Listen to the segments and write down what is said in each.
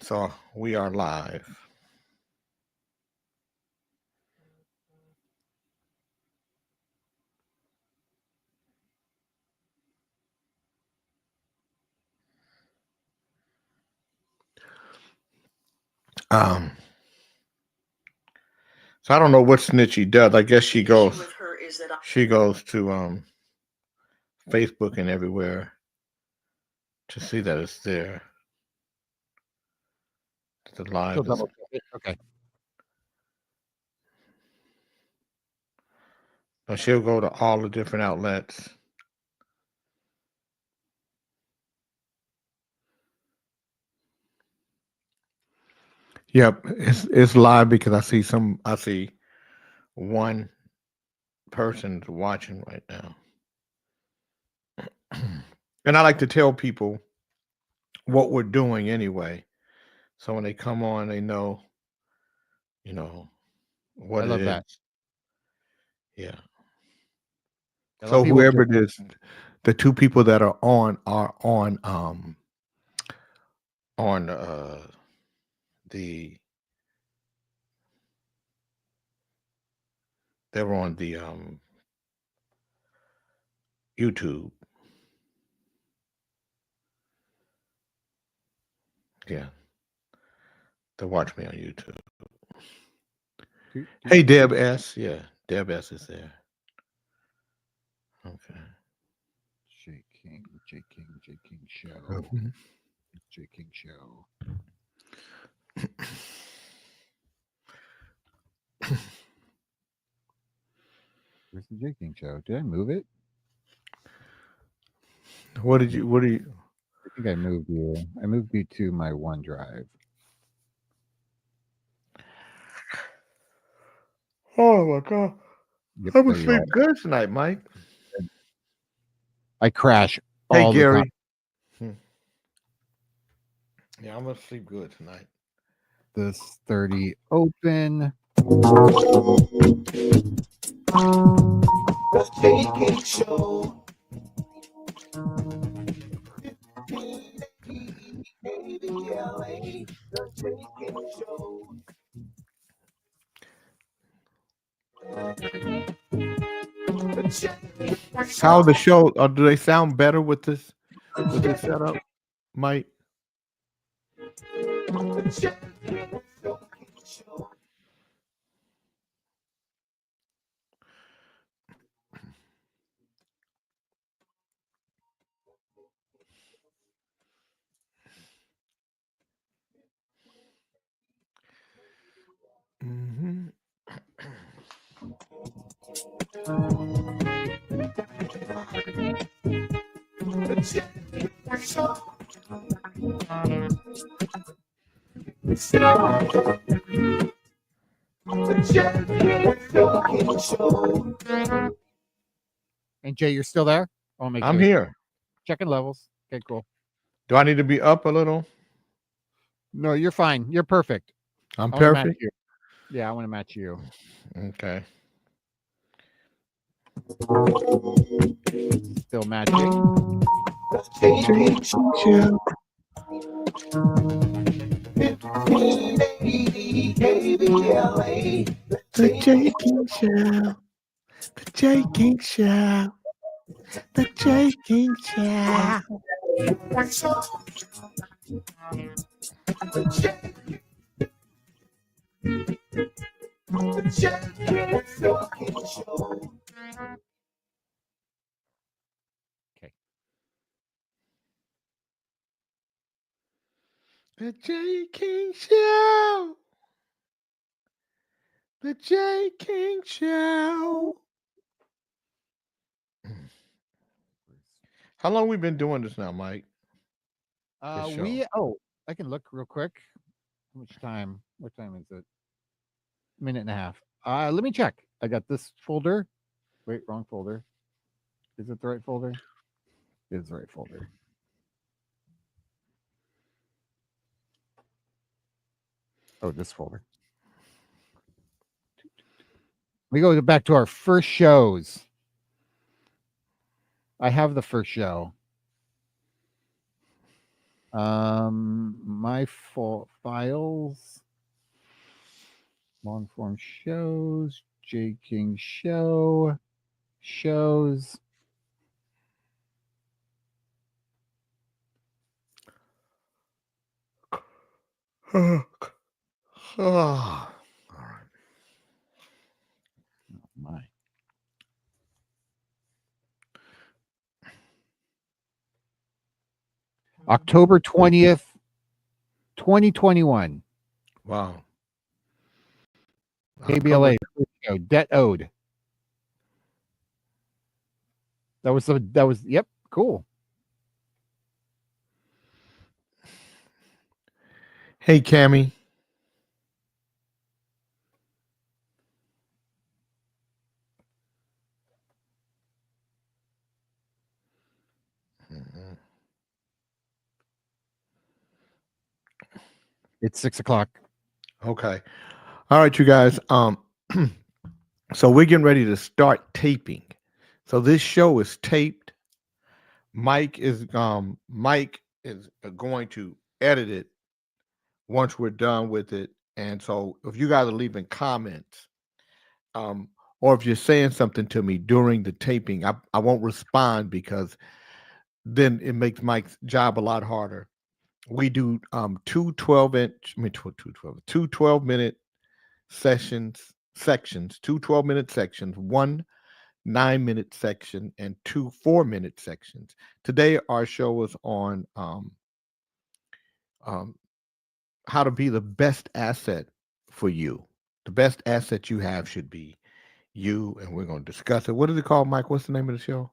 So we are live. Um, so I don't know what Snitchy does. I guess she goes to Facebook and everywhere to see that it's there. The She'll live is. double check it. Okay. So she'll go to all the different outlets. Yep, it's live because I see one person's watching right now. And I like to tell people what we're doing anyway. So when they come on, they know, you know, I what it love is. that. Yeah. A lot of So people whoever just it is, the two people that are on the they were on the YouTube. Yeah. To watch me on YouTube. toot, toot, Hey toot. Deb S. Yeah, Deb S is there. Okay. J King show. Mhm. J King show. Where's the J King show? Did I move it? What do you I think I moved you. I moved you to my OneDrive. Oh my god. Yep, I was there you sleep are. good tonight, Mike. I crash Hey all the time. Gary. Hmm. Yeah, I'm gonna sleep good tonight. This 30 open. The J.K. Show. KBLA. The J.K. Show. The J.K. How Show. the show? Do they sound better with this setup, Mike? The J.K. Show. Mm-hmm. The J.K. Show. The J.K. Show. And Jay, you're still there? I'll make I'm sure. here. Checking levels. Okay, cool. Do I need to be up a little? No, you're fine. You're perfect. I'm I want to match perfect. you. Yeah, I want to match you. Okay. Still matching. The J.K. Show. 1580 KBLA. The J King Show. The J King Show. The J King Show. Okay. The J King Show. The J King Show. How long we been doing this now, Mike? This show. I can look real quick. How much time? What time is it? Minute and a half. Let me check. I got this folder. Wait, wrong folder. Is it the right folder? It is the right folder. Oh, this folder. We go back to our first shows. I have the first show. My files, long form shows, J King show, shows. Oh, all right. My. October 20th, 2021. Wow. KBLA show, Debt Owed. That was yep, cool. Hey, Cammy. Mhm. It's 6 o'clock. Okay. All right, you guys. So we're getting ready to start taping. So this show is taped. Mike is going to edit it once we're done with it. And so if you guys are leaving comments, um, or if you're saying something to me during the taping, I won't respond because then it makes Mike's job a lot harder. We do two 12-inch, I mean, two 12-minute sections, two 12-minute sections, one 9-minute section, and two 4-minute sections. Today, our show is on um, how to be the best asset for you. The best asset you have should be you, and we're going to discuss it. What is it called, Mike? What's the name of the show?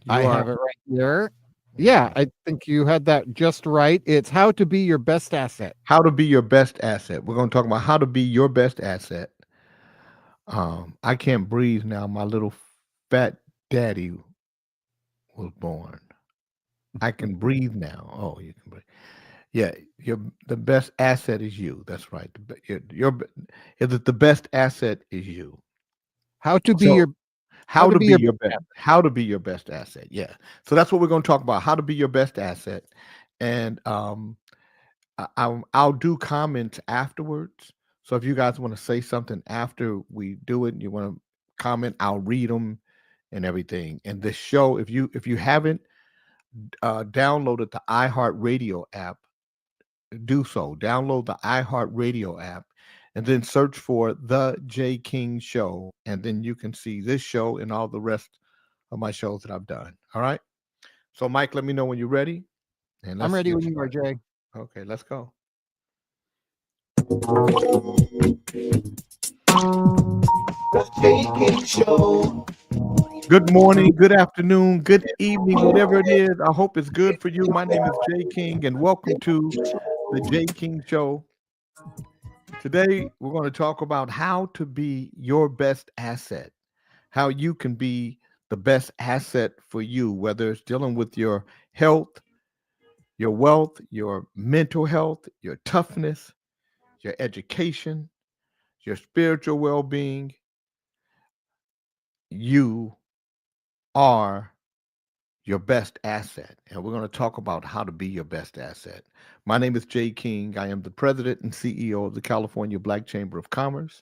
I You are have it right here. Yeah, I think you had that just right. It's how to be your best asset. how to be your best asset. We're going to talk about how to be your best asset. I can't breathe now. My little fat daddy was born. I can breathe now. Oh, you can breathe. Yeah, the best asset is you. That's right. The best asset is you. How to be So your how to be be your your best how to be your best asset. Yeah. So that's what we're going to talk about. How to be your best asset, and I'll do comments afterwards. So if you guys want to say something after we do it, and you want to comment, I'll read them and everything. And this show, if you haven't downloaded the iHeartRadio app, do so. Download the iHeartRadio app and then search for The J. King Show. And then you can see this show and all the rest of my shows that I've done. All right. So, Mike, let me know when you're ready. And I'm let's ready get when you are, started. Jay. Okay, let's go. The J.K. Show. Good morning, good afternoon, good evening, whatever it is. I hope it's good for you. My name is Jay King, and welcome to the Jay King Show. Today, we're going to talk about how to be your best asset, how you can be the best asset for you, whether it's dealing with your health, your wealth, your mental health, your toughness, your education, your spiritual well being. You are your best asset. And we're going to talk about how to be your best asset. My name is Jay King. I am the president and CEO of the California Black Chamber of Commerce.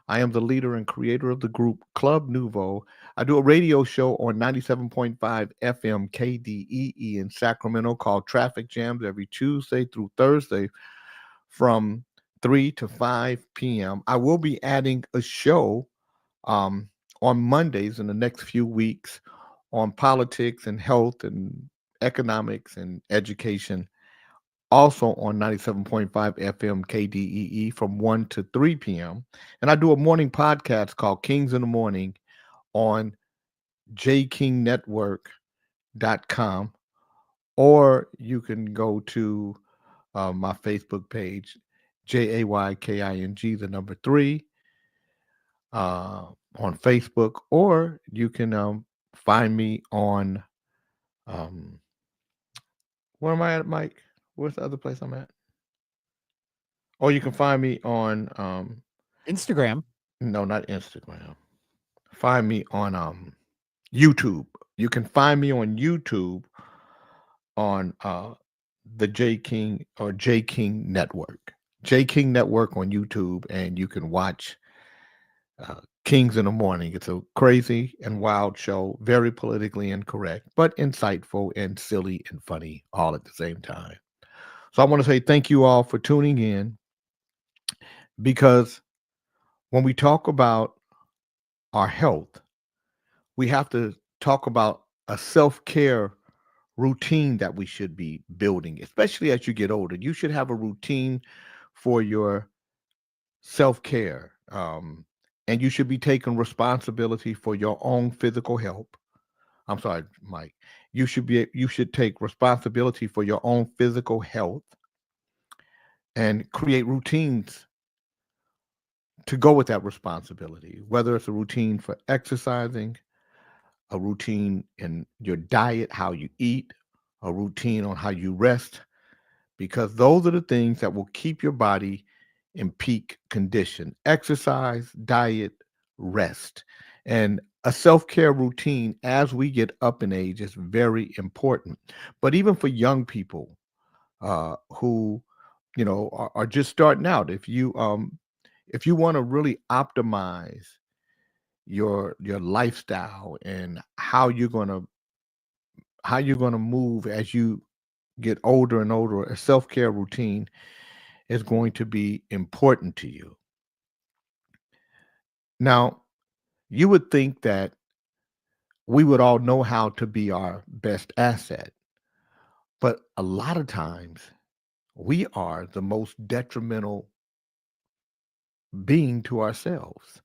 I am the leader and creator of the group Club Nouveau. I do a radio show on 97.5 FM KDEE in Sacramento called Traffic Jams every Tuesday through Thursday from 3 to 5 p.m. I will be adding a show um, on Mondays in the next few weeks on politics and health and economics and education, also on 97.5 FM KDEE from 1 to 3 p.m. And I do a morning podcast called Kings in the Morning on jkingnetwork.com, or you can go to my Facebook page, JAYKING, the number 3, on Facebook, or you can find me on um, where am I at, Mike? Where's the other place I'm at? Or you can find me on Instagram. no, not Instagram. Find me on YouTube. You can find me on YouTube on the J King or J King Network. J King Network on YouTube, and you can watch Kings in the Morning. It's a crazy and wild show, very politically incorrect, but insightful and silly and funny all at the same time. So I want to say thank you all for tuning in, because when we talk about our health, we have to talk about a self care routine that we should be building, especially as you get older. You should have a routine for your self care. And you should be taking responsibility for your own physical health. I'm sorry, Mike. You should take responsibility for your own physical health and create routines to go with that responsibility, whether it's a routine for exercising, a routine in your diet, how you eat, a routine on how you rest, because those are the things that will keep your body in peak condition. Exercise, diet, rest. And a self care routine as we get up in age is very important. But even for young people who, are just starting out, if you want to really optimize your lifestyle and how you're gonna move as you get older and older, a self care routine is going to be important to you. Now, you would think that we would all know how to be our best asset, but a lot of times we are the most detrimental being to ourselves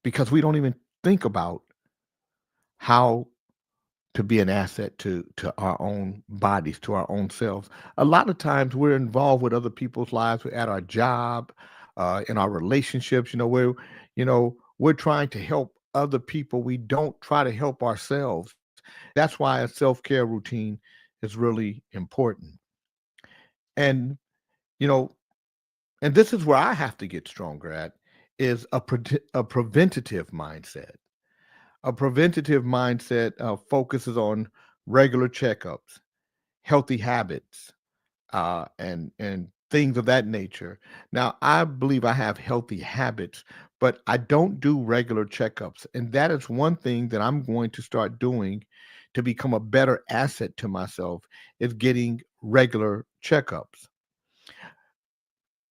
because we don't even think about how to be an asset to our own bodies, to our own selves. A lot of times we're involved with other people's lives. We're at our job, in our relationships. We're trying to help other people. We don't try to help ourselves. That's why a self care routine is really important. And you know, and this is where I have to get stronger at is a preventative mindset. A preventative mindset focuses on regular checkups, healthy habits, and things of that nature. Now, I believe I have healthy habits, but I don't do regular checkups, and that is one thing that I'm going to start doing to become a better asset to myself is getting regular checkups.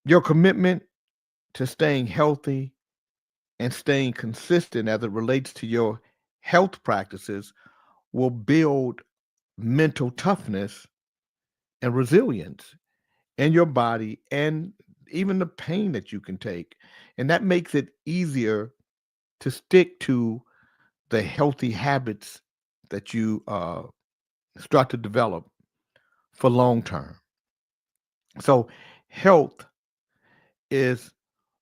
Your commitment to staying healthy and staying consistent as it relates to your health practices will build mental toughness and resilience in your body and even the pain that you can take. And that makes it easier to stick to the healthy habits that you start to develop for long term. So, health is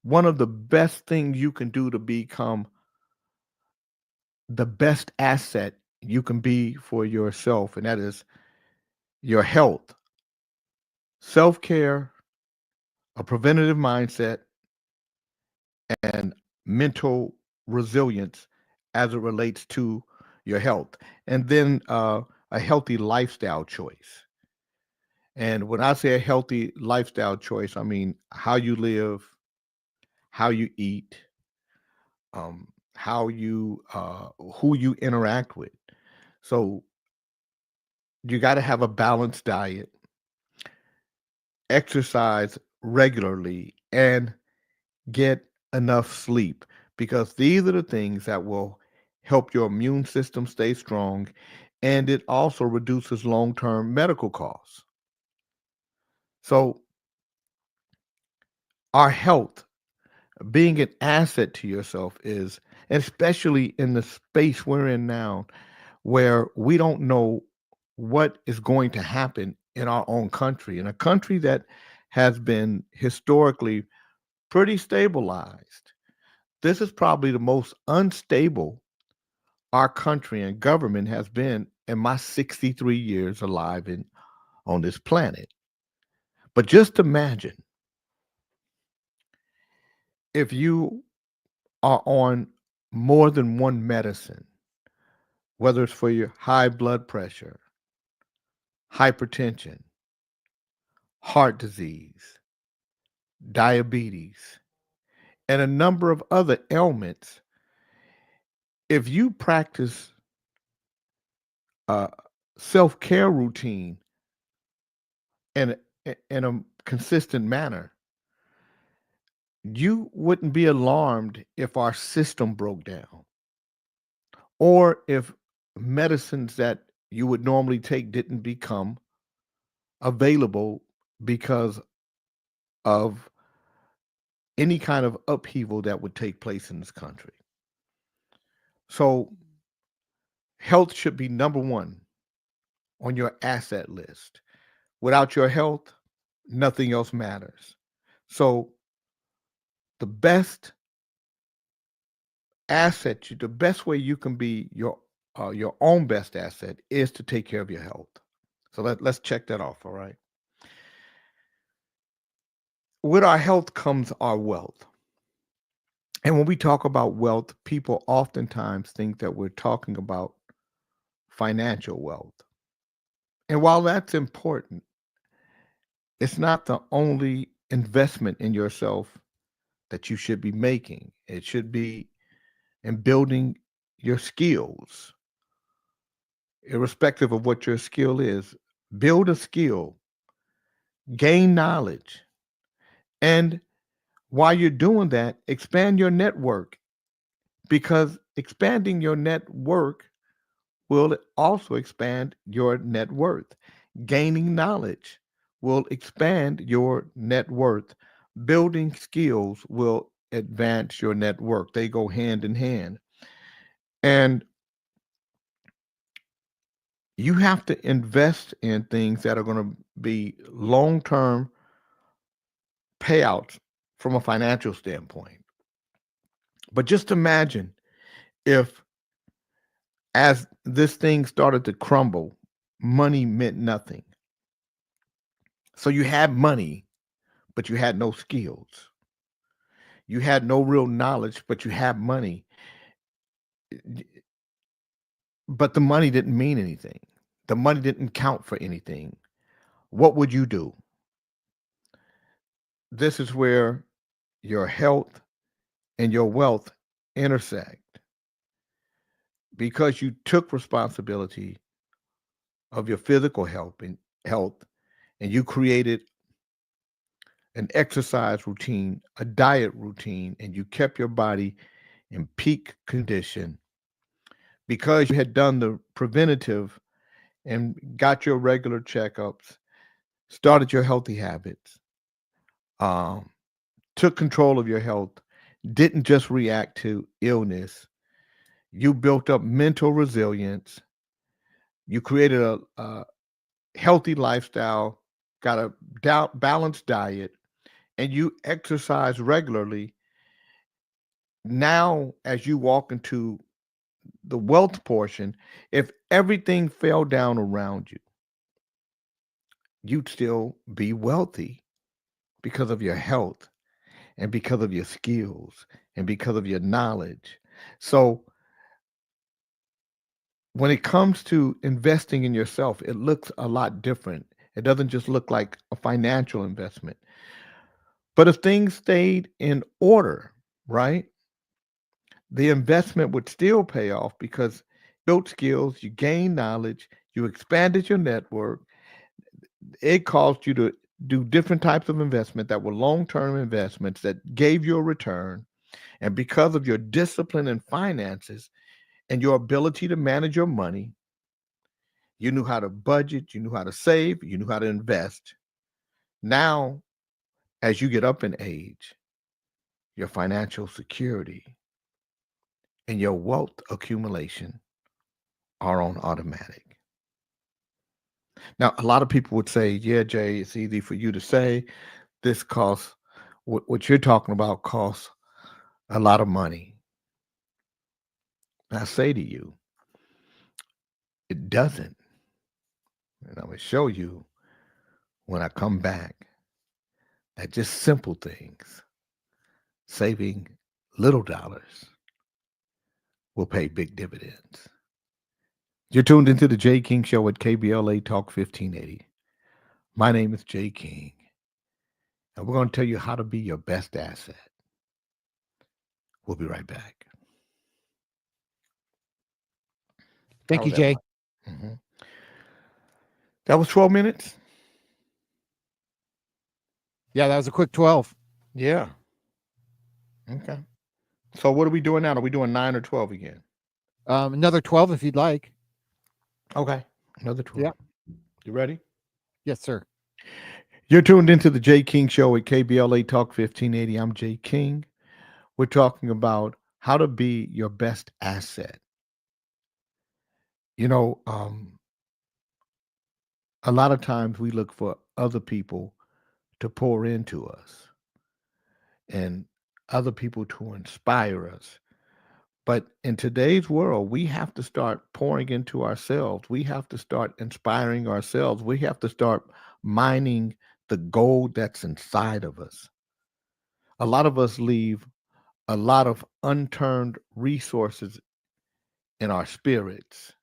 one of the best things you can do to become the best asset you can be for yourself, and that is your health, self care, a preventative mindset, and mental resilience as it relates to your health. And then a healthy lifestyle choice. And when I say a healthy lifestyle choice, I mean how you live, how you eat, how you who you interact with. So you got to have a balanced diet, exercise regularly, and get enough sleep, because these are the things that will help your immune system stay strong, and it also reduces long-term medical costs. So our health, being an asset to yourself, is, especially in the space we're in now where we don't know what is going to happen in our own country, in a country that has been historically pretty stabilized. This is probably the most unstable our country and government has been in my 63 years alive on this planet. But just imagine if you are on more than one medicine, whether it's for your high blood pressure, hypertension, heart disease, diabetes, and a number of other ailments. If you practice a self-care routine in a consistent manner, you wouldn't be alarmed if our system broke down or if medicines that you would normally take didn't become available because of any kind of upheaval that would take place in this country. So, health should be number one on your asset list. Without your health, nothing else matters. So, the best the best way you can be your own best asset is to take care of your health. So let's check that off. All right. With our health comes our wealth. And when we talk about wealth, people oftentimes think that we're talking about financial wealth. And while that's important, it's not the only investment in yourself that you should be making. It should be in building your skills, irrespective of what your skill is. Build a skill, gain knowledge, and while you're doing that, expand your network because expanding your network will also expand your net worth. Gaining knowledge will expand your net worth. Building skills will advance your net worth. They go hand in hand. And you have to invest in things that are going to be long term payouts from a financial standpoint. But just imagine if, as this thing started to crumble, money meant nothing. So you had money, but you had no skills. You had no real knowledge, but you had money. But the money didn't mean anything. The money didn't count for anything. What would you do? This is where your health and your wealth intersect because you took responsibility of your physical health and you created an exercise routine, a diet routine, and you kept your body in peak condition because you had done the preventative and got your regular checkups, started your healthy habits, um, took control of your health, didn't just react to illness. You built up mental resilience. You created a healthy lifestyle, got a balanced diet, and you exercise regularly. Now, as you walk into the wealth portion, if everything fell down around you, you'd still be wealthy because of your health and because of your skills and because of your knowledge. So, when it comes to investing in yourself, it looks a lot different. It doesn't just look like a financial investment. But if things stayed in order, right, the investment would still pay off because you built skills, you gained knowledge, you expanded your network. It caused you to do different types of investment that were long-term investments that gave you a return. And because of your discipline in finances and your ability to manage your money, you knew how to budget, you knew how to save, you knew how to invest. Now, as you get up in age, your financial security and your wealth accumulation are on automatic. Now, a lot of people would say, yeah, Jay, it's easy for you to say this costs, what you're talking about costs a lot of money. I say to you, it doesn't. And I'm going to show you when I come back that just simple things, saving little dollars, will pay big dividends. You're tuned into the Jay King Show at KBLA Talk 1580. My name is Jay King, and we're going to tell you how to be your best asset. We'll be right back. How Thank was you, that, Jay. Mike? hmm That was 12 minutes? Yeah, that was a quick 12. Yeah. Okay. So what are we doing now? Are we doing 9 or 12 again? Another 12 if you'd like. Okay. Another Yeah. 12. You ready? Yes, sir. You're tuned into the Jay King Show at KBLA Talk 1580. I'm Jay King. We're talking about how to be your best asset. You know, a lot of times we look for other people to pour into us and other people to inspire us. But in today's world, we have to start pouring into ourselves. We have to start inspiring ourselves. We have to start mining the gold that's inside of us. A lot of us leave a lot of unturned resources in our spirits.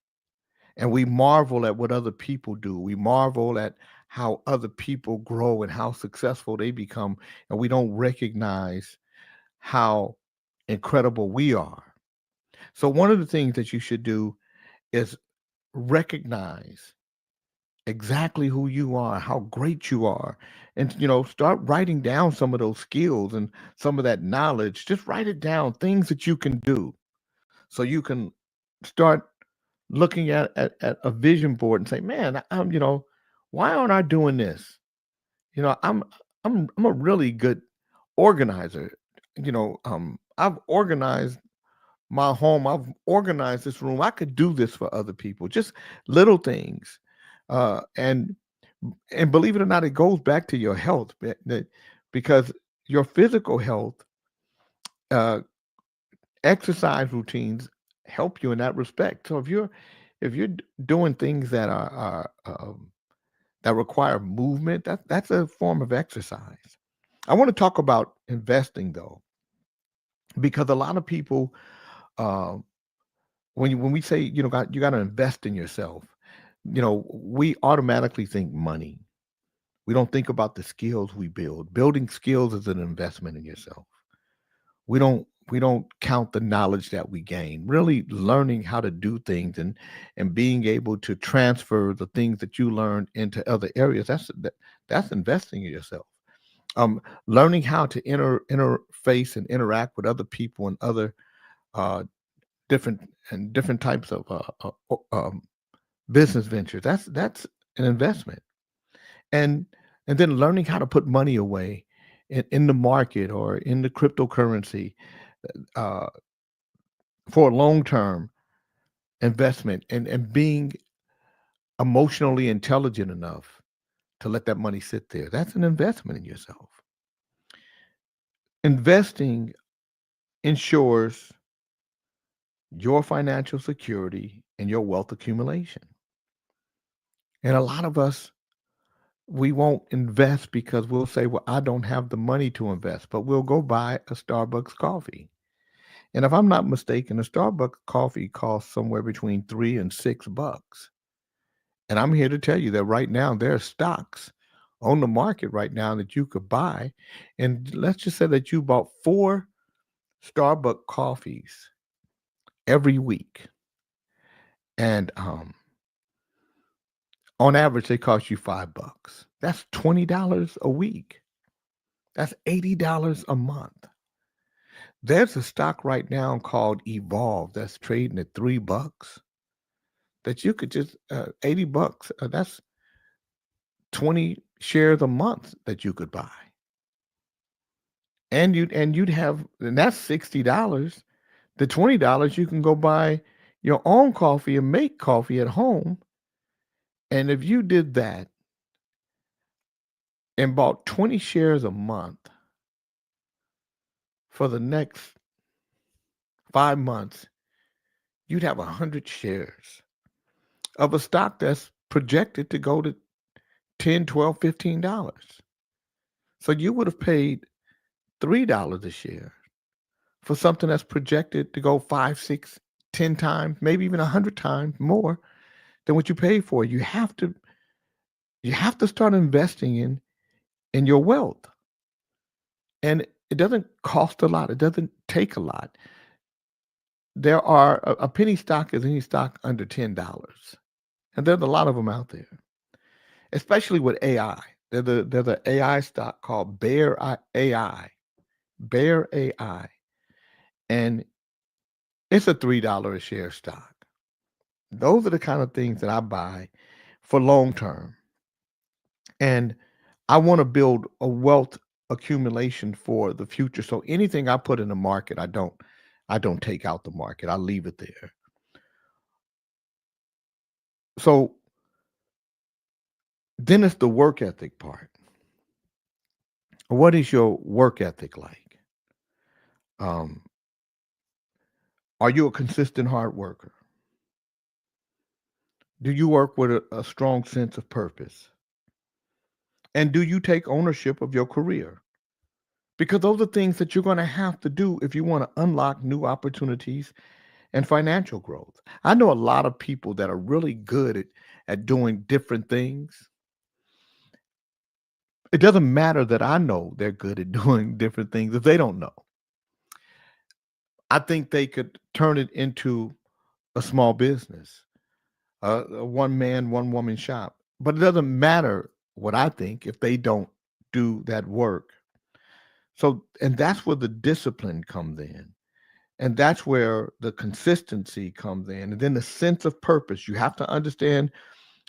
And we marvel at what other people do. We marvel at how other people grow and how successful they become. And we don't recognize how incredible we are. So, one of the things that you should do is recognize exactly who you are, how great you are, and start writing down some of those skills and some of that knowledge. Just write it down, things that you can do, so you can start looking at a vision board and say, "Man, why aren't I doing this? You know, I'm a really good organizer. I've organized my home. I've organized this room. I could do this for other people. Just little things, and believe it or not, it goes back to your health, because your physical health, uh, exercise routines help you in that respect. So if you're doing things that require movement, that's a form of exercise. I want to talk about investing though, because a lot of people, uh, when we say you got to invest in yourself, we automatically think money. We don't think about the skills we build. Building skills is an investment in yourself. We don't count the knowledge that we gain. Really learning how to do things and being able to transfer the things that you learned into other areas. That's investing in yourself. Learning how to interface and interact with other people and other uh, different types of business ventures. That's an investment. And and then learning how to put money away in the market or in the cryptocurrency, uh, for a long term investment, and being emotionally intelligent enough to let that money sit there. That's an investment in yourself. Investing ensures your financial security and your wealth accumulation. And a lot of us, we won't invest because we'll say, well, I don't have the money to invest, but we'll go buy a Starbucks coffee. And if I'm not mistaken, a Starbucks coffee costs somewhere between $3 and $6. And I'm here to tell you that right now there are stocks on the market right now that you could buy. And let's just say that you bought 4 Starbucks coffees every week. And on average, they cost you $5. That's $20 a week. That's $80 a month. There's a stock right now called Evolve that's trading at $3 that you could just, $80. That's 20 shares a month that you could buy. And you'd have, and that's $60. The $20 you can go buy your own coffee and make coffee at home. And if you did that and bought 20 shares a month for the next 5 months, you'd have 100 shares of a stock that's projected to go to 10, 12, $15. So you would have paid $3 a share for something that's projected to go 5, 6, 10 times, maybe even 100 times more than what you paid for. You have to start investing in your wealth. And it doesn't cost a lot. It doesn't take a lot. There are a penny stock is any stock under $10. And there's a lot of them out there, especially with AI. There's an AI stock called AI, Bear AI, and it's a $3 a share stock. Those are the kind of things that I buy for long term. And I want to build a wealth accumulation for the future. So anything I put in the market, I don't take out the market. I leave it there. So then it's the work ethic part. What is your work ethic like? Um, are you a consistent hard worker? Do you work with a strong sense of purpose? And do you take ownership of your career? Because those are things that you're going to have to do if you want to unlock new opportunities and financial growth. I know a lot of people that are really good at doing different things. It doesn't matter that I know they're good at doing different things if they don't know. I think they could turn it into a small business, a one man, one woman shop. But it doesn't matter what I think if they don't do that work. So, and that's where the discipline comes in. And that's where the consistency comes in. And then the sense of purpose. You have to understand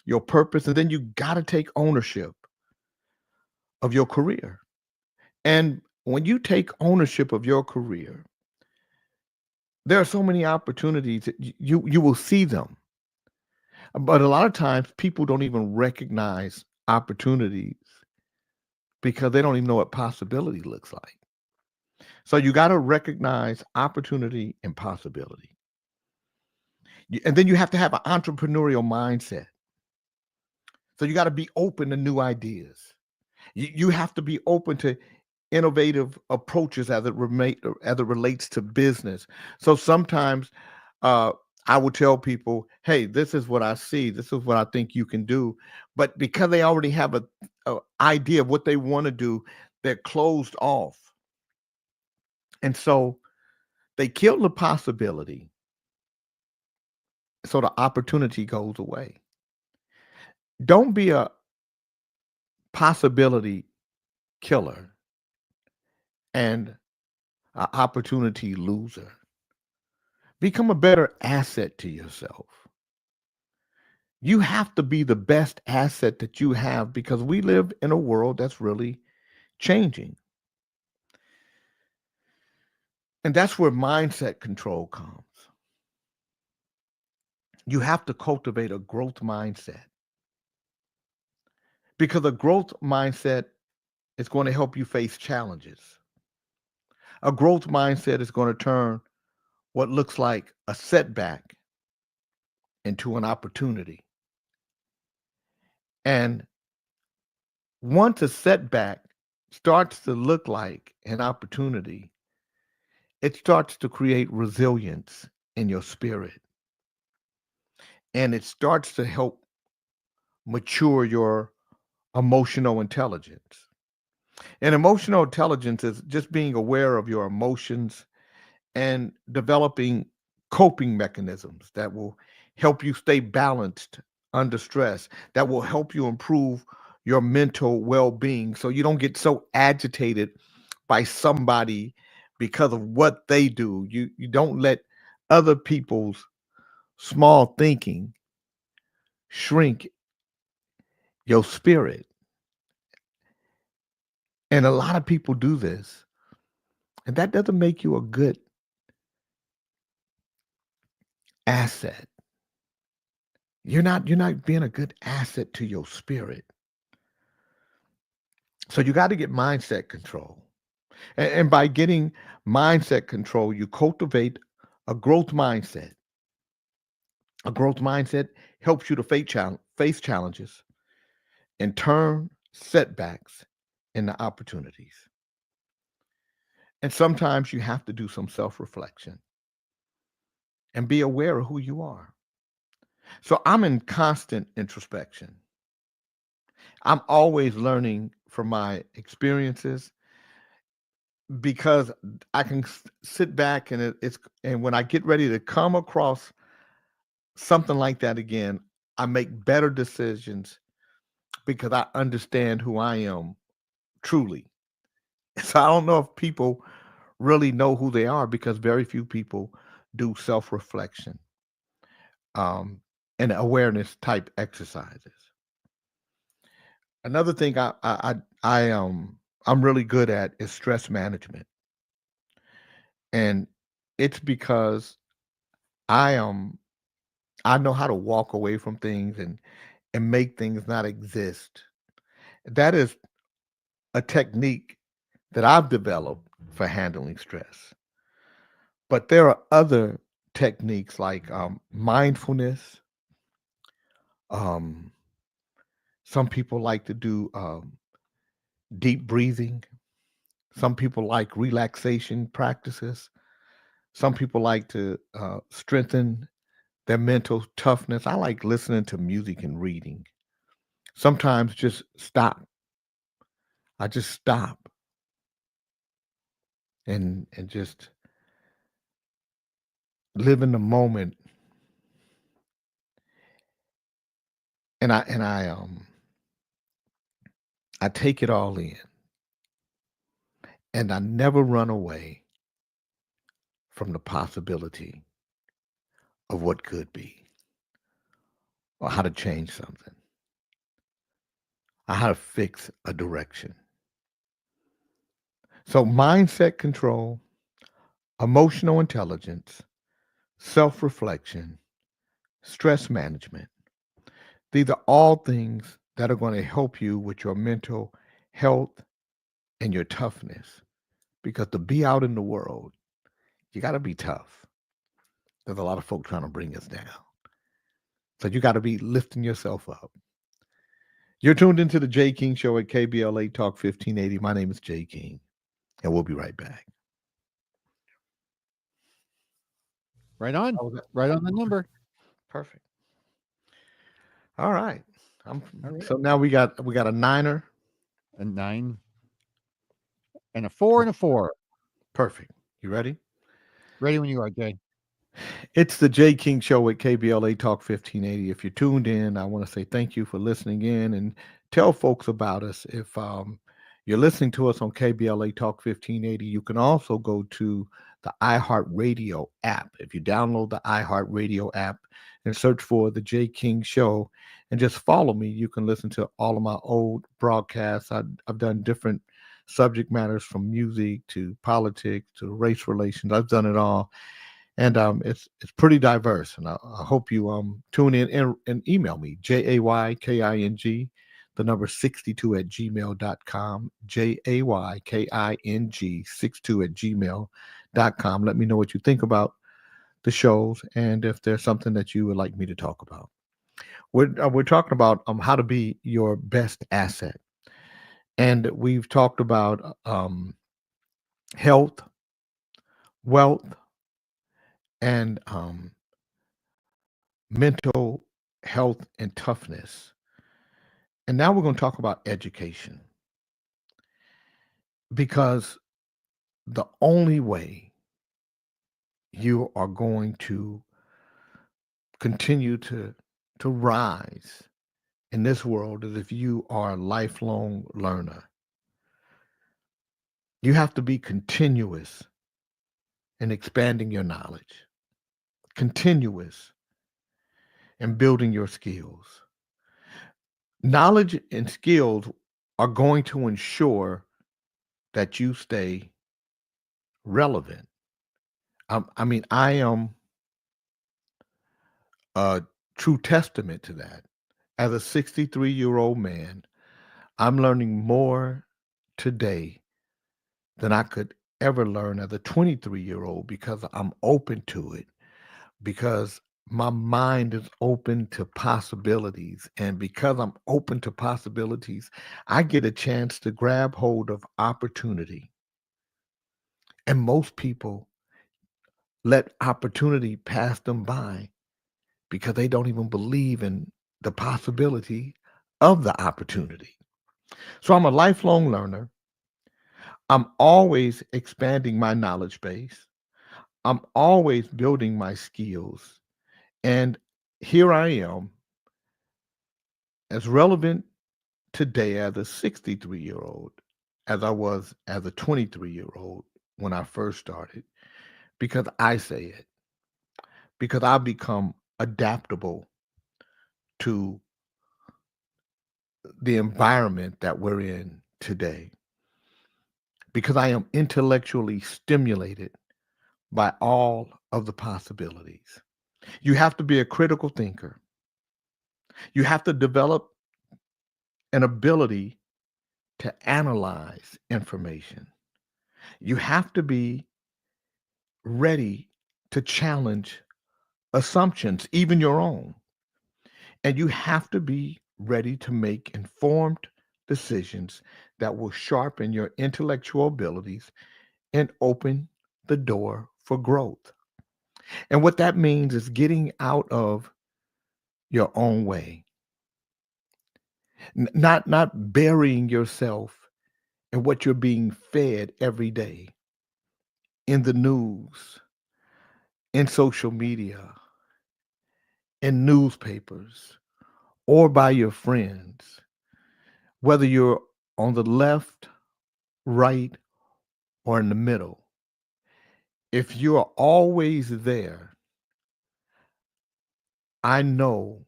your purpose. And then you got to take ownership of your career. And when you take ownership of your career, there are so many opportunities that you will see them. But a lot of times people don't even recognize opportunities because they don't even know what possibility looks like. So you got to recognize opportunity and possibility. And then you have to have an entrepreneurial mindset. So you got to be open to new ideas. You have to be open to innovative approaches as it relates to business. So sometimes uh, I would tell people, "Hey, this is what I see. This is what I think you can do." But because they already have a idea of what they want to do, they're closed off, and so they kill the possibility. So the opportunity goes away. Don't be a possibility killer and an opportunity loser. Become a better asset to yourself. You have to be the best asset that you have because we live in a world that's really changing. And that's where mindset control comes. You have to cultivate a growth mindset because a growth mindset is going to help you face challenges. A growth mindset is going to turn what looks like a setback into an opportunity. And once a setback starts to look like an opportunity, it starts to create resilience in your spirit and it starts to help mature your emotional intelligence. And emotional intelligence is just being aware of your emotions and developing coping mechanisms that will help you stay balanced under stress, that will help you improve your mental well being so you don't get so agitated by somebody because of what they do. You don't let other people's small thinking shrink your spirit. And a lot of people do this, and that doesn't make you a good asset. You're not being a good asset to your spirit. So you got to get mindset control. And by getting mindset control, you cultivate a growth mindset. A growth mindset helps you to face challenges and turn setbacks into opportunities. And sometimes you have to do some self reflection and be aware of who you are. So I'm in constant introspection. I'm always learning from my experiences because I can sit back and and when I get ready to come across something like that again, I make better decisions because I understand who I am truly. So I don't know if people really know who they are because very few people do self-reflection um, and awareness type exercises. Another thing I'm really good at is stress management, and it's because I I know how to walk away from things and make things not exist. That is a technique that I've developed for handling stress. But there are other techniques like mindfulness. Um, some people like to do deep breathing. Some people like relaxation practices. Some people like to strengthen their mental toughness. I like listening to music and reading. Sometimes just stop. I just stop and just live in the moment. And I take it all in, and I never run away from the possibility of what could be or how to change something or how to fix a direction. So mindset control, emotional intelligence, self-reflection, stress management. These are all things that are going to help you with your mental health and your toughness. Because to be out in the world, you got to be tough. There's a lot of folk trying to bring us down. So you got to be lifting yourself up. You're tuned into the Jay King Show at KBLA Talk 1580. My name is Jay King, and we'll be right back. Right on. How was that? Right on the number. Perfect. All right. I'm, All right. so now we got a niner. A 9 and a 4 and a 4. Perfect. You ready? Ready when you are, Jay. It's the Jay King Show at KBLA Talk 1580. If you're tuned in, I want to say thank you for listening in and tell folks about us. If you're listening to us on KBLA Talk 1580, you can also go to the iHeartRadio app. If you download the iHeartRadio app and search for the Jay King Show and just follow me, you can listen to all of my old broadcasts. I've done different subject matters from music to politics to race relations. I've done it all, and it's pretty diverse. And I hope you tune in and email me JAYKING, the number 62 at gmail.com, JAYKING 62 at gmail.com. Let me know what you think about the shows and if there's something that you would like me to talk about. We're talking about how to be your best asset, and we've talked about health, wealth, and mental health and toughness. And now we're going to talk about education, because the only way you are going to continue to rise in this world is if you are a lifelong learner. You have to be continuous in expanding your knowledge, continuous in building your skills. Knowledge and skills are going to ensure that you stay relevant. I mean, I am a true testament to that. As a 63-year-old man, I'm learning more today than I could ever learn as a 23-year-old because I'm open to it, because my mind is open to possibilities. And because I'm open to possibilities, I get a chance to grab hold of opportunity. And most people let opportunity pass them by because they don't even believe in the possibility of the opportunity. So I'm a lifelong learner. I'm always expanding my knowledge base. I'm always building my skills. And here I am, as relevant today as a 63-year-old as I was as a 23-year-old when I first started, because I say it, because I've become adaptable to the environment that we're in today, because I am intellectually stimulated by all of the possibilities. You have to be a critical thinker. You have to develop an ability to analyze information. You have to be ready to challenge assumptions, even your own. And you have to be ready to make informed decisions that will sharpen your intellectual abilities and open the door for growth. And what that means is getting out of your own way, not burying yourself in what you're being fed every day in the news, in social media, in newspapers, or by your friends, whether you're on the left, right, or in the middle. If you are always there, I know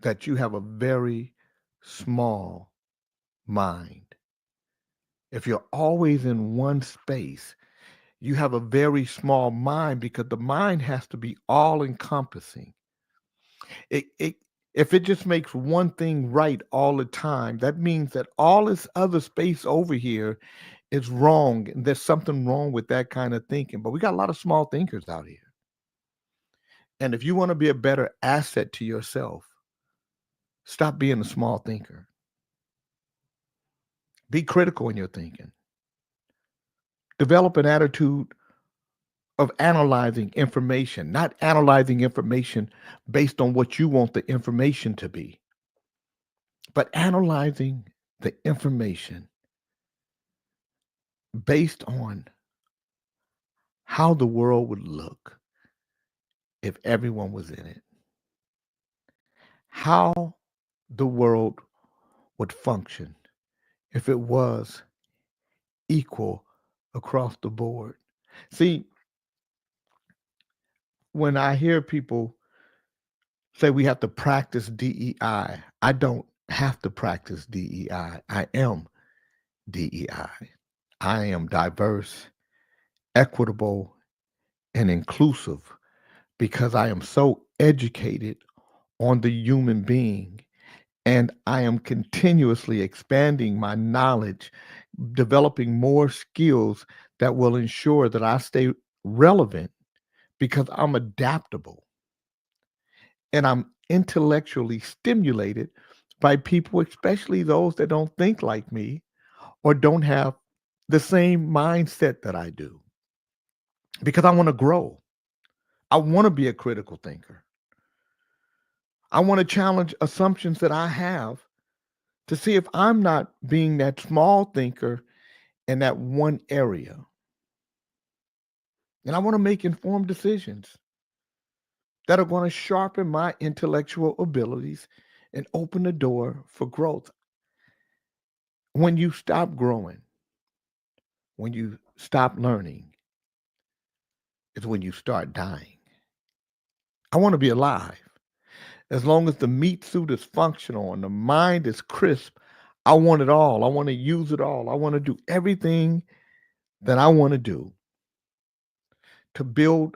that you have a very small mind. If you're always in one space, you have a very small mind because the mind has to be all encompassing. It if it just makes one thing right all the time, that means that all this other space over here is wrong. And there's something wrong with that kind of thinking. But we got a lot of small thinkers out here. And if you want to be a better asset to yourself, stop being a small thinker. Be critical in your thinking. Develop an attitude of analyzing information, not analyzing information based on what you want the information to be, but analyzing the information based on how the world would look if everyone was in it, how the world would function if it was equal across the board. See, when I hear people say we have to practice DEI, I don't have to practice DEI. I am DEI. I am diverse, equitable, and inclusive because I am so educated on the human being and I am continuously expanding my knowledge, developing more skills that will ensure that I stay relevant because I'm adaptable and I'm intellectually stimulated by people, especially those that don't think like me or don't have the same mindset that I do, because I want to grow. I want to be a critical thinker. I want to challenge assumptions that I have to see if I'm not being that small thinker in that one area. And I want to make informed decisions that are going to sharpen my intellectual abilities and open the door for growth. When you stop growing, when you stop learning, is when you start dying. I want to be alive. As long as the meat suit is functional and the mind is crisp, I want it all. I want to use it all. I want to do everything that I want to do to build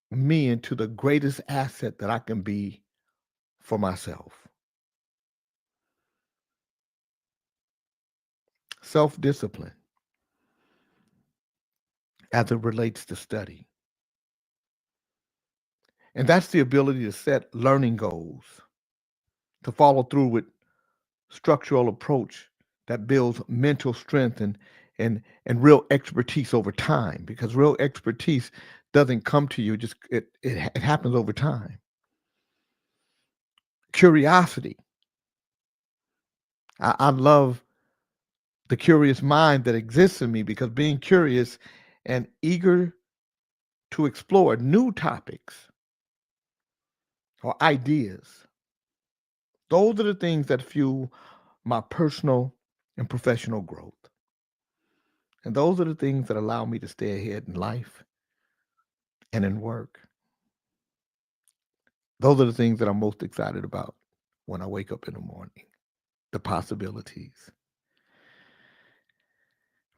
me into the greatest asset that I can be for myself. Self discipline as it relates to study. And that's the ability to set learning goals, to follow through with structural approach that builds mental strength and real expertise over time, because real expertise doesn't come to you just it happens over time. curiosity. I love the curious mind that exists in me because being curious and eager to explore new topics or ideas, those are the things that fuel my personal and professional growth. And those are the things that allow me to stay ahead in life and in work. Those are the things that I'm most excited about when I wake up in the morning, the possibilities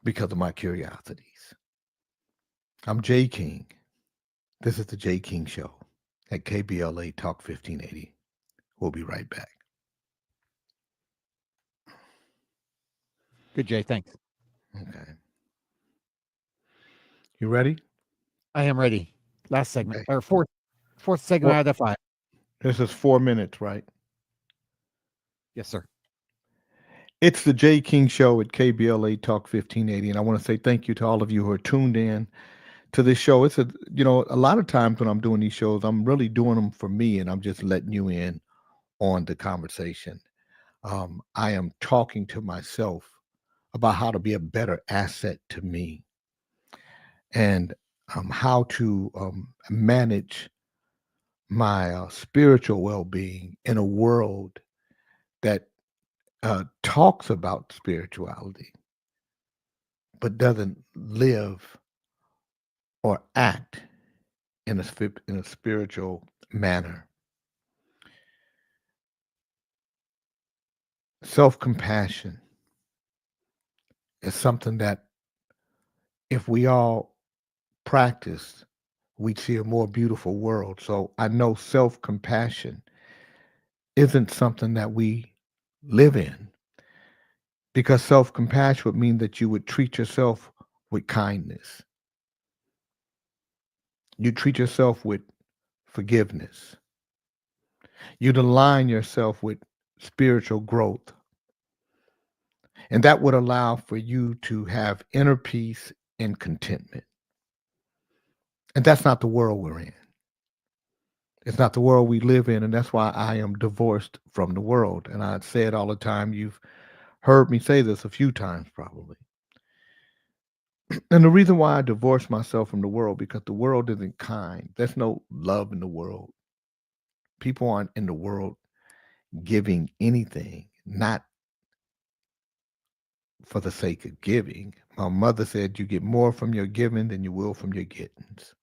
because of my curiosities. I'm Jay King. This is the Jay King Show at KBLA Talk 1580. We'll be right back. Good, Jay. Thanks. Okay. You ready? I am ready. Last segment Okay. or fourth segment Well, out of 5. this is 4 minutes, right? Yes, sir. It's the Jay King Show at KBLA Talk 1580. And I want to say thank you to all of you who are tuned in to this show. It's a lot of times when I'm doing these shows, I'm really doing them for me and I'm just letting you in on the conversation. I am talking to myself about how to be a better asset to me and how to manage my spiritual well being in a world that talks about spirituality but doesn't live or act in a spiritual manner. Self compassion is something that if we all practice, we'd see a more beautiful world. So I know self compassion isn't something that we live in because self compassion would mean that you would treat yourself with kindness, you treat yourself with forgiveness, you'd align yourself with spiritual growth. And that would allow for you to have inner peace and contentment. And that's not the world we're in. It's not the world we live in. And that's why I am divorced from the world. And I say it all the time. You've heard me say this a few times probably. And the reason why I divorced myself from the world, because the world isn't kind. There's no love in the world. People aren't in the world giving anything, not for the sake of giving. My mother said you get more from your giving than you will from your gettings.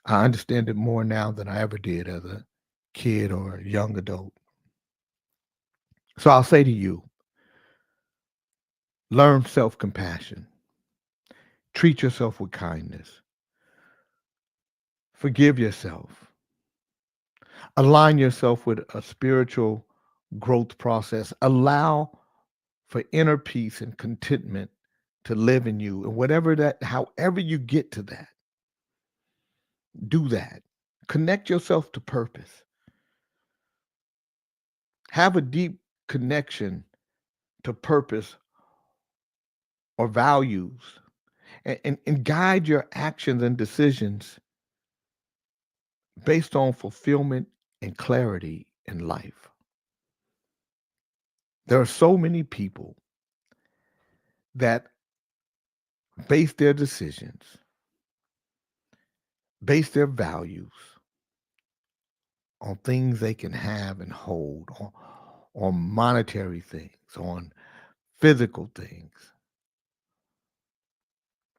I understand it more now than I ever did as a kid or a young adult. So I'll say to you, learn self compassion, treat yourself with kindness, forgive yourself, align yourself with a spiritual growth process, allow for inner peace and contentment to live in you. And whatever that, however you get to that, do that. Connect yourself to purpose. Have a deep connection to purpose or values and guide your actions and decisions based on fulfillment and clarity in life. There are so many people that base their decisions, base their values on things they can have and hold, on monetary things, on physical things,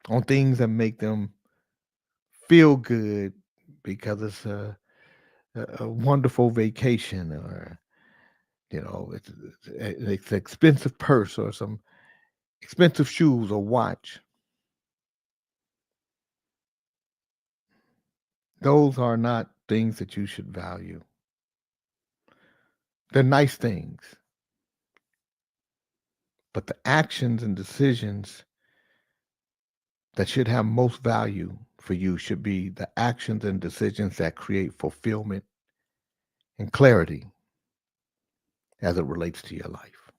on things that make them feel good because it's a wonderful vacation or it's an expensive purse or some expensive shoes or watch. Those are not things that you should value. They're nice things, but the actions and decisions that should have most value for you should be the actions and decisions that create fulfillment and clarity as it relates to your life.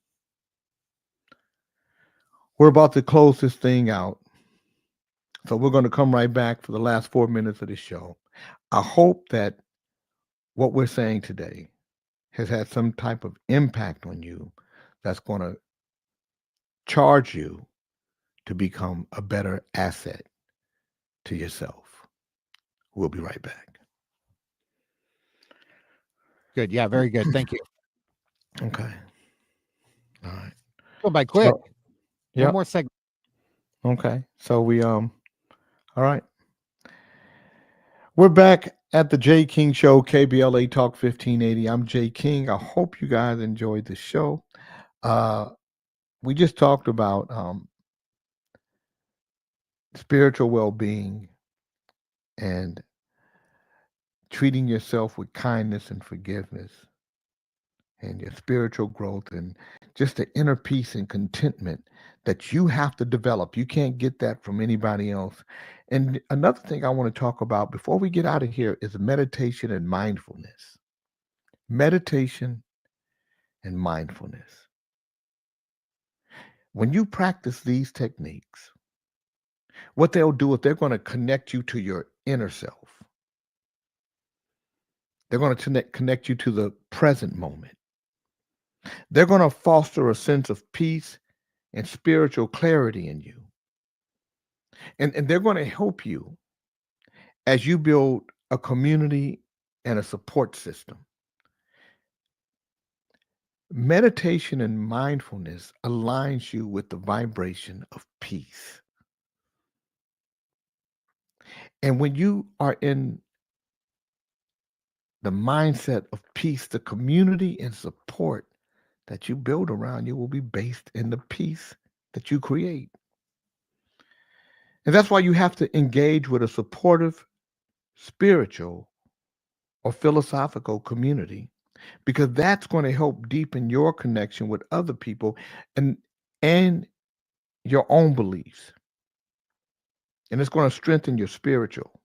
We're about to close this thing out. So we're going to come right back for the last 4 minutes of the show. I hope that what we're saying today has had some type of impact on you that's going to charge you to become a better asset to yourself. We'll be right back. Good. Yeah, very good. Thank you. Okay. All right. Go by quick. So, One yep. more segment. Okay. So all right. We're back at the Jay King Show, KBLA Talk 1580. I'm Jay King. I hope you guys enjoyed the show. Uh, we just talked about spiritual well being and treating yourself with kindness and forgiveness and your spiritual growth and just the inner peace and contentment that you have to develop. You can't get that from anybody else. And another thing I want to talk about before we get out of here is meditation and mindfulness. Meditation and mindfulness. When you practice these techniques, what they'll do is they're going to connect you to your inner self. They're going to connect you to the present moment. They're going to foster a sense of peace and spiritual clarity in you. And they're going to help you as you build a community and a support system. Meditation and mindfulness aligns you with the vibration of peace. And when you are in the mindset of peace, the community and support that you build around you will be based in the peace that you create. And that's why you have to engage with a supportive, spiritual, or philosophical community, because that's going to help deepen your connection with other people and and your own beliefs. And it's going to strengthen your spiritual.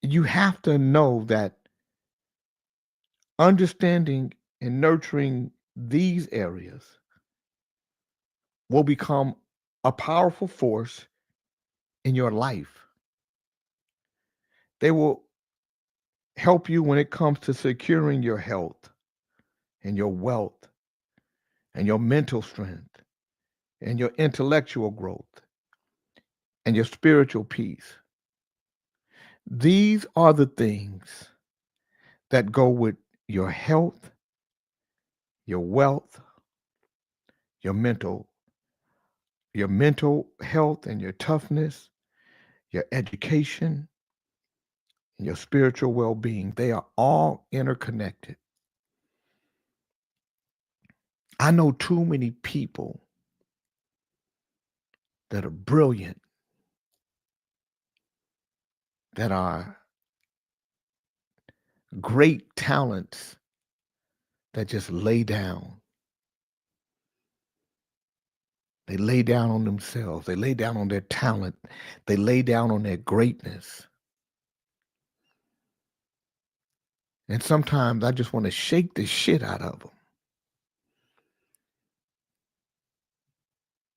You have to know that understanding and nurturing these areas will become a powerful force in your life. They will help you when it comes to securing your health and your wealth and your mental strength and your intellectual growth and your spiritual peace. These are the things that go with your health, your wealth, your mental, your mental health and your toughness, your education, and your spiritual well-being. They are all interconnected. I know too many people that are brilliant, that are great talents, that just lay down. They lay down on themselves. They lay down on their talent. They lay down on their greatness. And sometimes I just want to shake the shit out of them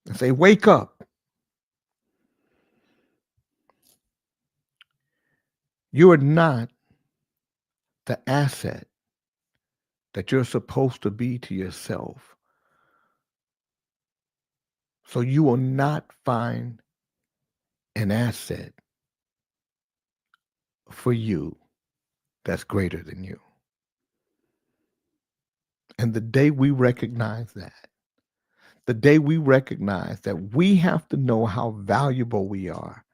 and say, wake up. You are not the asset that you're supposed to be to yourself. So you will not find an asset for you that's greater than you. And the day we recognize that, the day we recognize that we have to know how valuable we are,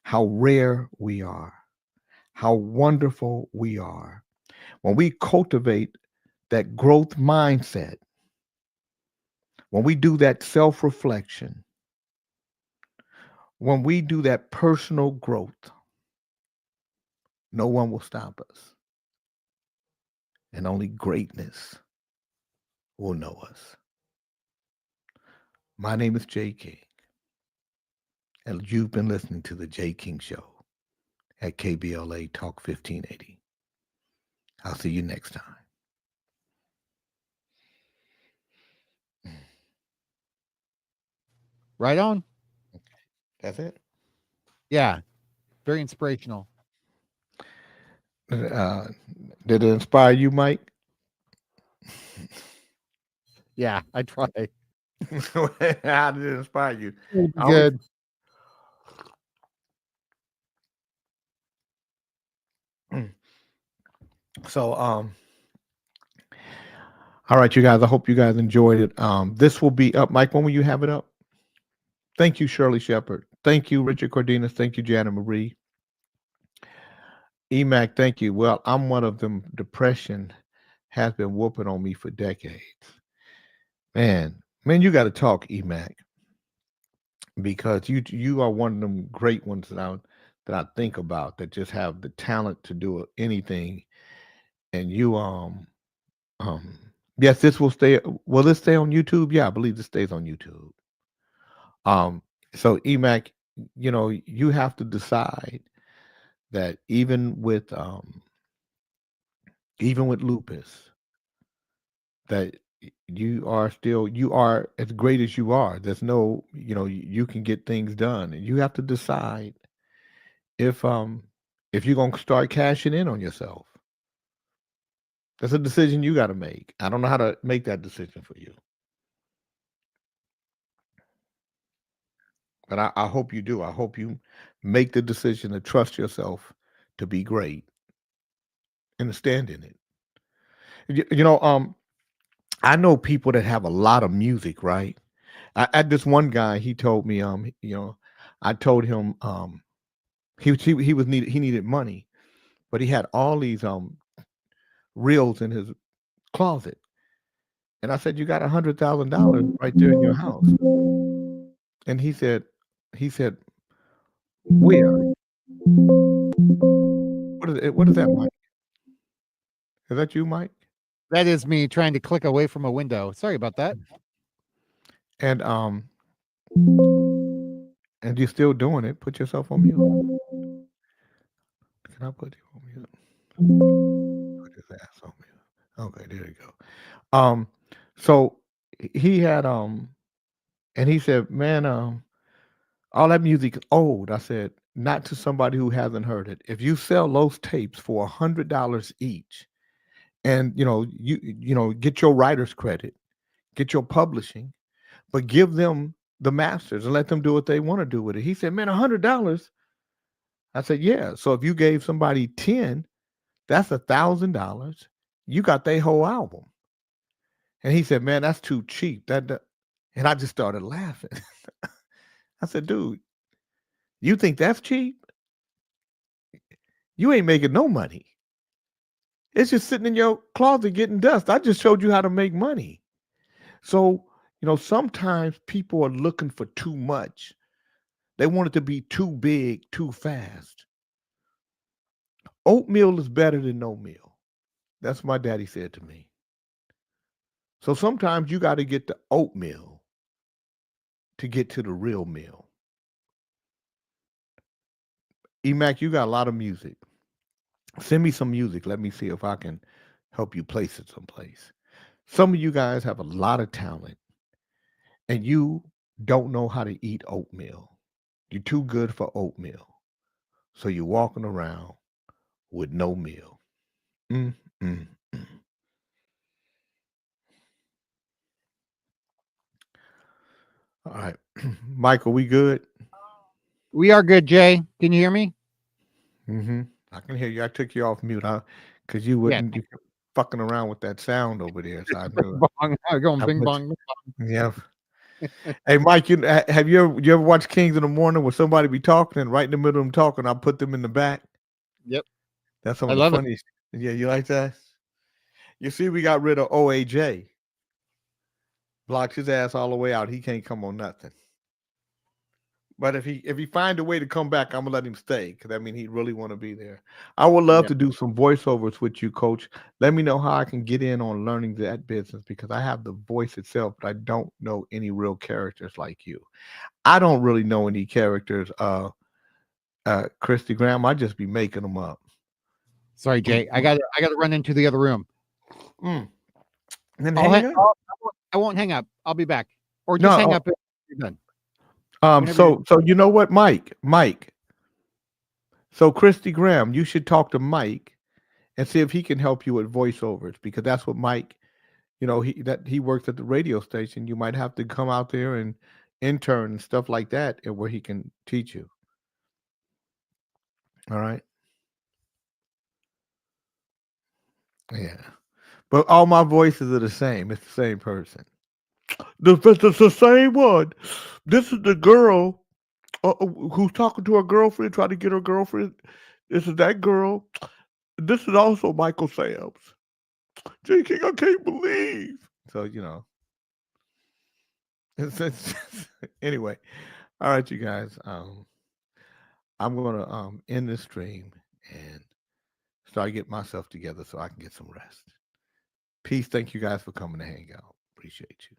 how rare we are, how wonderful we are, when we cultivate that growth mindset, when we do that self reflection, when we do that personal growth, no one will stop us. And only greatness will know us. My name is Jay King, and you've been listening to The Jay King Show at KBLA Talk 1580. I'll see you next time. Right on. That's it. Yeah. Very inspirational. Uh, did it inspire you, Mike? Yeah, I try. How did it inspire you? It'll be I always good. so all right, you guys. I hope you guys enjoyed it. This will be up, Mike. When will you have it up? Thank you, Shirley Shepard. Thank you, Richard Cardenas. Thank you, Janet Marie. EMAC, thank you. Well, I'm one of them. Depression has been whooping on me for decades. Man, you got to talk, EMAC, because you are one of them great ones that I think about that just have the talent to do anything. And you um yes, this will stay. Will this stay on YouTube? Yeah, I believe this stays on YouTube. Um, so EMAC, you have to decide that even with lupus, that you are as great as you are. There's no, you can get things done, and you have to decide if if you're gonna start cashing in on yourself. That's a decision you got to make. I don't know how to make that decision for you, but I hope you do. I hope you make the decision to trust yourself to be great and to stand in it. I know people that have a lot of music, right? I had this one guy. He told me, I told him, he needed money, but he had all these reels in his closet, and I said, "You got $100,000 right there in your house," and he said, "Where? What is it? What is that, Mike? Is that you, Mike?" That is me trying to click away from a window. Sorry about that. And and you're still doing it. Put yourself on mute. Can I put you on mute? Put his ass on mute. Okay, there you go. So he had and he said, "Man, all that music is old." I said, "Not to somebody who hasn't heard it. If you sell those tapes for $100 each, and get your writer's credit, get your publishing, but give them the masters and let them do what they want to do with it." He said, "Man, $100." I said, "Yeah. So if you gave somebody 10, that's $1,000. You got their whole album." And he said, "Man, that's too cheap." And I just started laughing. I said, "Dude, you think that's cheap? You ain't making no money. It's just sitting in your closet getting dust. I just showed you how to make money." So, sometimes people are looking for too much. They want it to be too big, too fast. Oatmeal is better than no meal. That's what my daddy said to me. So sometimes you got to get the oatmeal to get to the real meal. Emac, you got a lot of music. Send me some music. Let me see if I can help you place it someplace. Some of you guys have a lot of talent and you don't know how to eat oatmeal. You're too good for oatmeal. So you're walking around with no meal. Mm, mm, mm. All right. Michael, we good? We are good, Jay. Can you hear me? Mm-hmm. I can hear you. I took you off mute, huh? Because you Yeah. wouldn't, you kept fucking around with that sound over there. So I Bing knew bong. Going I bing put bong. you. Yeah. Hey, Mike, have you ever watched Kings in the Morning where somebody be talking and right in the middle of them talking, I put them in the back? Yep. That's some I of the love it. funniest. Yeah, you like that? You see, we got rid of OAJ. Blocked his ass all the way out. He can't come on nothing. But if he find a way to come back, I'm gonna let him stay because I mean he really want to be there. I would love Yeah. to do some voiceovers with you, Coach. Let me know how I can get in on learning that business because I have the voice itself, but I don't know any real characters like you. I don't really know any characters, Christy Graham. I just be making them up. Sorry, Mm, Jay. I got to run into the other room. mm. And then I'll, hang hang, up. I won't hang up. I'll be back. Or just hang No. up if you're done. Whenever you're So you know what, Mike? So Christy Graham, you should talk to Mike and see if he can help you with voiceovers, because that's what Mike, he works at the radio station. You might have to come out there and intern and stuff like that, and where he can teach you. All right. Yeah. But all my voices are the same. It's the same person. It's the same one. This is the girl who's talking to her girlfriend, trying to get her girlfriend. This is that girl. This is also Michael Sam's. J. King, I can't believe. So, it's anyway. All right, you guys. I'm gonna end this stream and start getting myself together so I can get some rest. Peace. Thank you guys for coming to hang out. Appreciate you.